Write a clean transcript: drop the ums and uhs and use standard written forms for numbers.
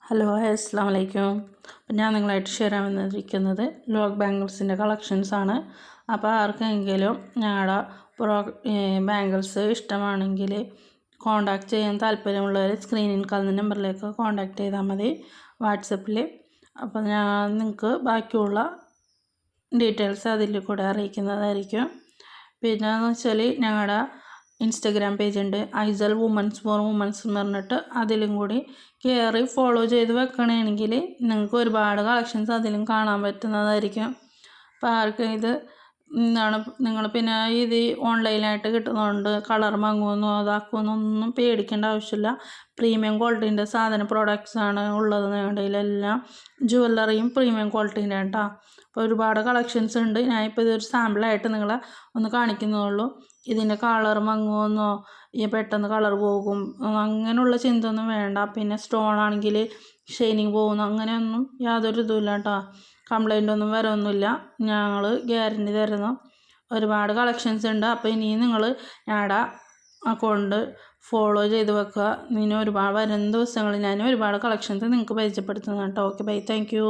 Hello അസ്സലാമു അലൈക്കും. അപ്പം ഞാൻ നിങ്ങളായിട്ട് ഷെയർ ചെയ്യാൻ വന്നിരിക്കുന്നത് ലോക്ക് ബാംഗിൾസിൻ്റെ കളക്ഷൻസാണ്. അപ്പോൾ ആർക്കെങ്കിലും ഞങ്ങളുടെ ബാംഗിൾസ് ഇഷ്ടമാണെങ്കിൽ കോൺടാക്റ്റ് ചെയ്യാൻ താല്പര്യമുള്ളവർ സ്ക്രീനിൽ കാണുന്ന നമ്പറിലേക്ക് കോൺടാക്റ്റ് ചെയ്താൽ മതി വാട്സപ്പിൽ. അപ്പോൾ ഞാൻ നിങ്ങൾക്ക് ബാക്കിയുള്ള ഡീറ്റെയിൽസ് അതിൽ കൂടെ അറിയിക്കുന്നതായിരിക്കും. പിന്നെ എന്ന് വെച്ചാൽ ഞങ്ങളുടെ ഇൻസ്റ്റഗ്രാം പേജുണ്ട്, ഐസൽ വുമൻസ് ഫോർ വുമൻസ് എന്ന് പറഞ്ഞിട്ട്. അതിലും കൂടി കയറി ഫോളോ ചെയ്ത് വെക്കണമെങ്കിൽ നിങ്ങൾക്ക് ഒരുപാട് കളക്ഷൻസ് അതിലും കാണാൻ പറ്റുന്നതായിരിക്കും. അപ്പോൾ ആർക്കും ഇത് എന്താണ് നിങ്ങൾ പിന്നെ ഇത് ഓൺലൈനായിട്ട് കിട്ടുന്നതുകൊണ്ട് കളർ മങ്ങുമെന്നോ അതാക്കുമെന്നൊന്നും പേടിക്കേണ്ട ആവശ്യമില്ല. പ്രീമിയം ക്വാളിറ്റീൻ്റെ പ്രോഡക്റ്റ്സാണ് ഉള്ളത്. ഞങ്ങളുടെ എല്ലാം ജുവല്ലറിയും പ്രീമിയം ക്വാളിറ്റീൻ്റെ കേട്ടോ. അപ്പോൾ ഒരുപാട് കളക്ഷൻസ് ഉണ്ട്. ഞാനിപ്പോൾ ഇതൊരു സാമ്പിളായിട്ട് നിങ്ങളെ ഒന്ന് കാണിക്കുന്നതുള്ളൂ. ഇതിൻ്റെ കളർ മങ്ങുമെന്നോ പെട്ടെന്ന് കളർ പോകും അങ്ങനെയുള്ള ചിന്ത ഒന്നും വേണ്ട. പിന്നെ സ്റ്റോൺ ആണെങ്കിൽ ഷൈനിങ് പോകുന്നു അങ്ങനെയൊന്നും യാതൊരു ഇതുമില്ല കേട്ടോ. കംപ്ലൈൻ്റ് ഒന്നും വരൊന്നുമില്ല. ഞങ്ങൾ ഗ്യാരണ്ടി തരുന്നു. ഒരുപാട് കളക്ഷൻസ് ഉണ്ട്. അപ്പോൾ ഇനിയും നിങ്ങൾ ഞങ്ങളുടെ അക്കൗണ്ട് ഫോളോ ചെയ്ത് വെക്കുക. ഇനി ഒരുപാട് വരുന്ന ദിവസങ്ങളിൽ ഞാൻ ഒരുപാട് കളക്ഷൻസ് നിങ്ങൾക്ക് പരിചയപ്പെടുത്തുന്നു കേട്ടോ. Okay bye, thank you.